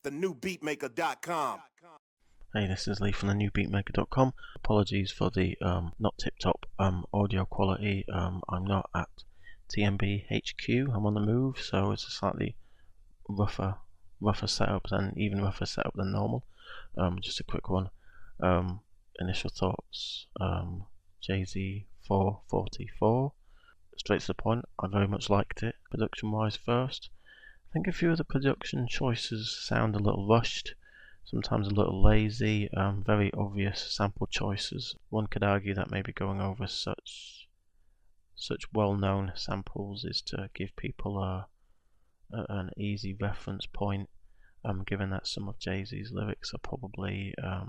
thenewbeatmaker.com. Hey, this is Lee from thenewbeatmaker.com. Apologies for the not tip-top audio quality. I'm not at TMB HQ. I'm on the move, so it's a slightly rougher setup than normal. Just a quick one. Initial thoughts. Jay-Z 444. Straight to the point. I very much liked it. Production-wise first. I think a few of the production choices sound a little rushed, sometimes a little lazy, very obvious sample choices. One could argue that maybe going over such well-known samples is to give people an easy reference point, given that some of Jay-Z's lyrics are probably a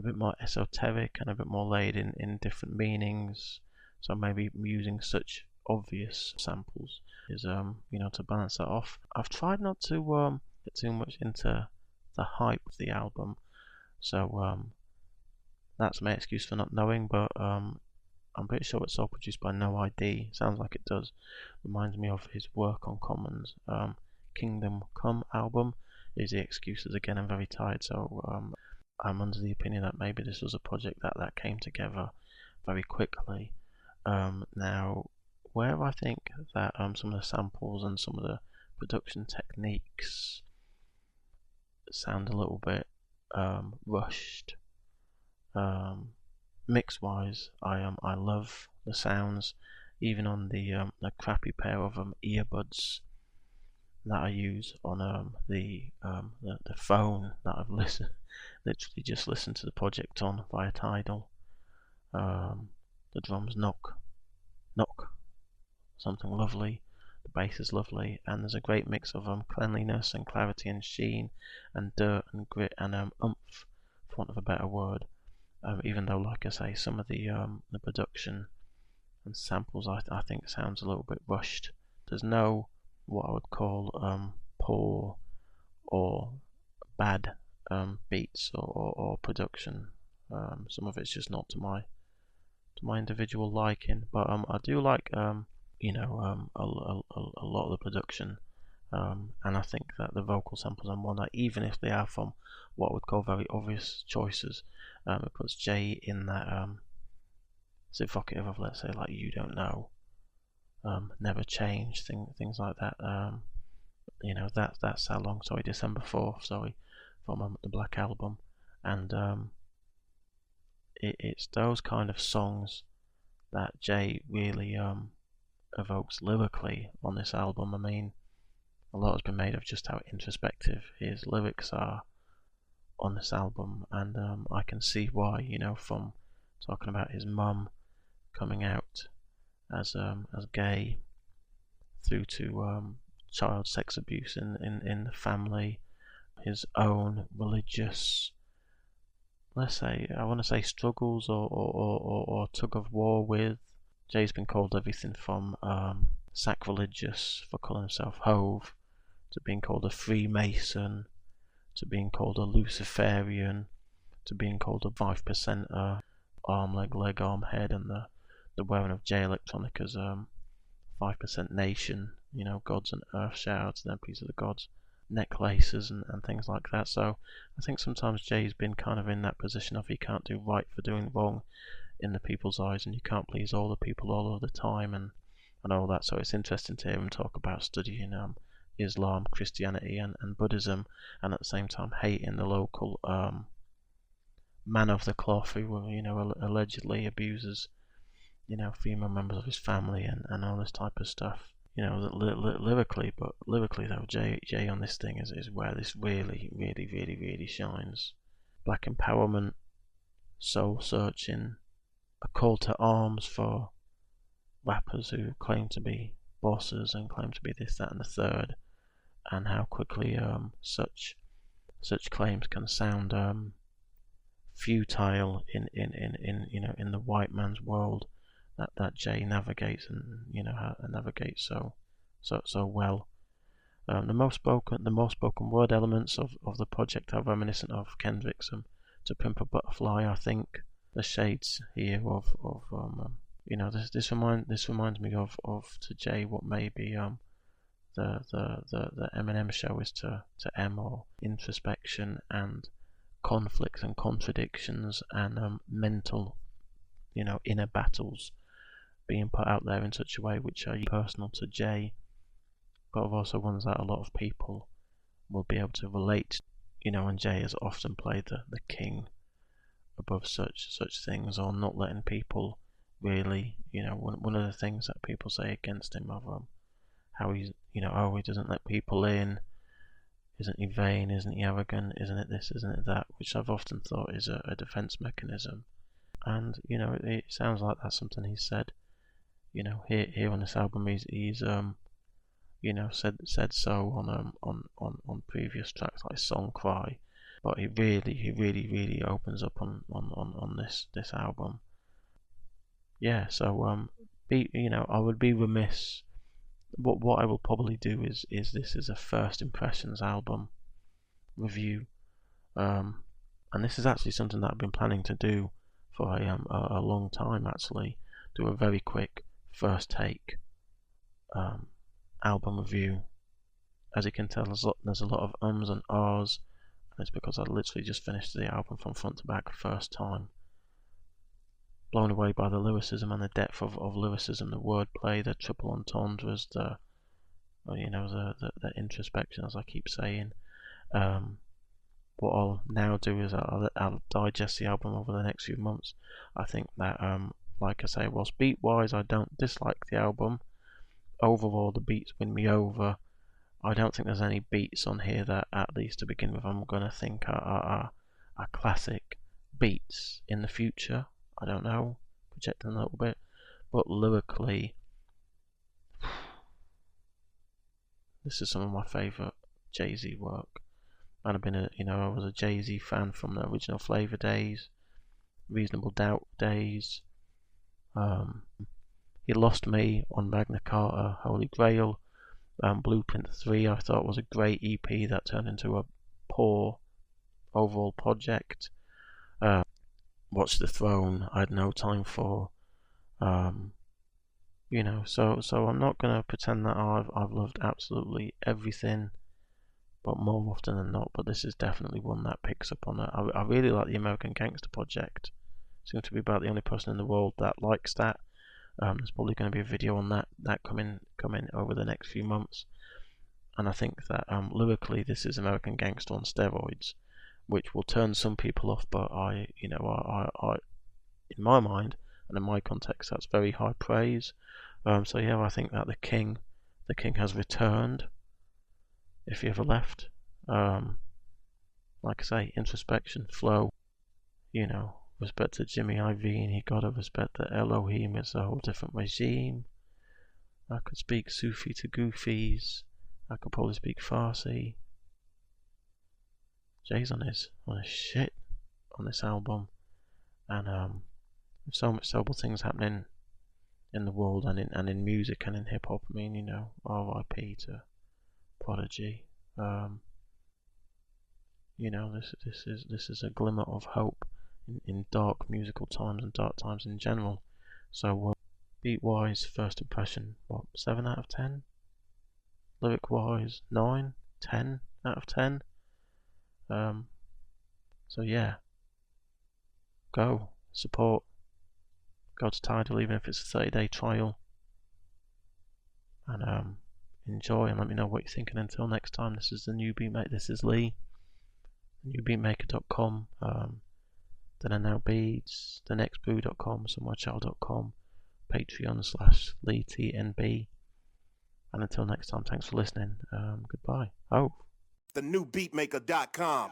bit more esoteric and a bit more laid in different meanings. So maybe using such obvious samples is to balance that off. I've tried not to get too much into the hype of the album, so that's my excuse for not knowing, but I'm pretty sure it's all produced by No ID. Sounds like it does. Reminds me of his work on Common's Kingdom Come album. Is the excuses again? I'm very tired, so I'm under the opinion that maybe this was a project that came together very quickly. Now, where I think that some of the samples and some of the production techniques sound a little bit rushed. Mix-wise, I love the sounds, even on the crappy pair of earbuds that I use on the phone that I've literally just listened to the project on via Tidal. The drums knock, something lovely. The bass is lovely, and there's a great mix of cleanliness and clarity and sheen and dirt and grit and oomph, for want of a better word. Even though, like I say, some of the production and samples I think sounds a little bit rushed. There's no what I would call poor or bad beats or production. Some of it's just not to my individual liking, but I do like a lot of the production, and I think that the vocal samples on one, that even if they are from what I would call very obvious choices, it puts Jay in that it's evocative of, let's say, like You Don't Know, Never Change, things like that. That's how long? Sorry, December 4th. From the Black Album, and it's those kind of songs that Jay really evokes lyrically on this album. I mean, a lot has been made of just how introspective his lyrics are on this album, and I can see why. From talking about his mum coming out as gay, through to child sex abuse in the family, his own religious, let's say, I want to say struggles or tug of war with. Jay's been called everything from sacrilegious for calling himself Hove, to being called a Freemason, to being called a Luciferian, to being called a 5%er, arm, leg, arm, head, and the wearing of Jay Electronica's 5% Nation, gods and earth, shout out to them, please of the gods, necklaces and things like that. So I think sometimes Jay's been kind of in that position of he can't do right for doing wrong in the people's eyes, and you can't please all the people all of the time and all that. So it's interesting to hear him talk about studying Islam, Christianity and Buddhism, and at the same time hating the local man of the cloth who allegedly abuses female members of his family and all this type of stuff. Lyrically though, Jay on this thing is where this really shines. Black empowerment, soul searching, a call to arms for rappers who claim to be bosses and claim to be this, that and the third, and how quickly such claims can sound futile in the white man's world that Jay navigates and navigates so well. The more spoken word elements of the project are reminiscent of Kendrick's To Pimp a Butterfly. I think the shades here of this reminds me of to Jay what may be the Eminem show is to M, or introspection and conflicts and contradictions and mental, inner battles being put out there in such a way which are personal to Jay, but also ones that a lot of people will be able to relate, and Jay has often played the king above such things, or not letting people really, one of the things that people say against him of how he's, oh, he doesn't let people in, isn't he vain, isn't he arrogant, isn't it this, isn't it that, which I've often thought is a defense mechanism. And, it sounds like that's something he's said, here on this album. He's said so on previous tracks like Song Cry, but he really opens up on this album. Yeah, so I would be remiss. What I will probably do is this is a first impressions album review, and this is actually something that I've been planning to do for a long time. Actually, do a very quick first take album review. As you can tell, there's a lot of ums and ahs, and it's because I literally just finished the album from front to back first time. Blown away by the lyricism and the depth of lyricism, the wordplay, the triple entendres, the introspection, as I keep saying. What I'll now do is I'll digest the album over the next few months. I think that, like I say, whilst beat-wise I don't dislike the album, overall the beats win me over. I don't think there's any beats on here that, at least to begin with, I'm going to think are classic beats in the future. I don't know, projecting a little bit, but lyrically, this is some of my favourite Jay-Z work. And I've been I was a Jay-Z fan from the original Flavor days, Reasonable Doubt days. He Lost Me on Magna Carta, Holy Grail. Blueprint 3 I thought was a great EP that turned into a poor overall project. Watch the Throne I had no time for. So I'm not gonna pretend that I've loved absolutely everything, but more often than not. But this is definitely one that picks up on it. I really like the American Gangster project. Seems to be about the only person in the world that likes that. There's probably going to be a video on that coming over the next few months. And I think that lyrically this is American Gangster on steroids, which will turn some people off, but I in my mind and in my context, that's very high praise. So yeah, I think that the king has returned, if he ever left. Like I say, introspection, flow, respect to Jimmy Iovine, he gotta respect that Elohim is a whole different regime. I could speak Sufi to Goofies, I could probably speak Farsi. Jay's on his shit on this album, and there's so much terrible things happening in the world and in music and in hip hop. I mean, R.I.P. to Prodigy. This is a glimmer of hope in dark musical times and dark times in general. So beat wise, first impression, 7 out of 10? Lyric wise, 9, 10 out of 10. So yeah, go support, go to Tidal even if it's a 30-day trial, and enjoy and let me know what you're thinking. Until next time, this is the New Beatmaker. This is Lee, newbeatmaker.com, then are now beads, thenextbrew.com, somewherechild.com, Patreon/LeeTNB. And until next time, thanks for listening. Goodbye. Oh. thenewbeatmaker.com.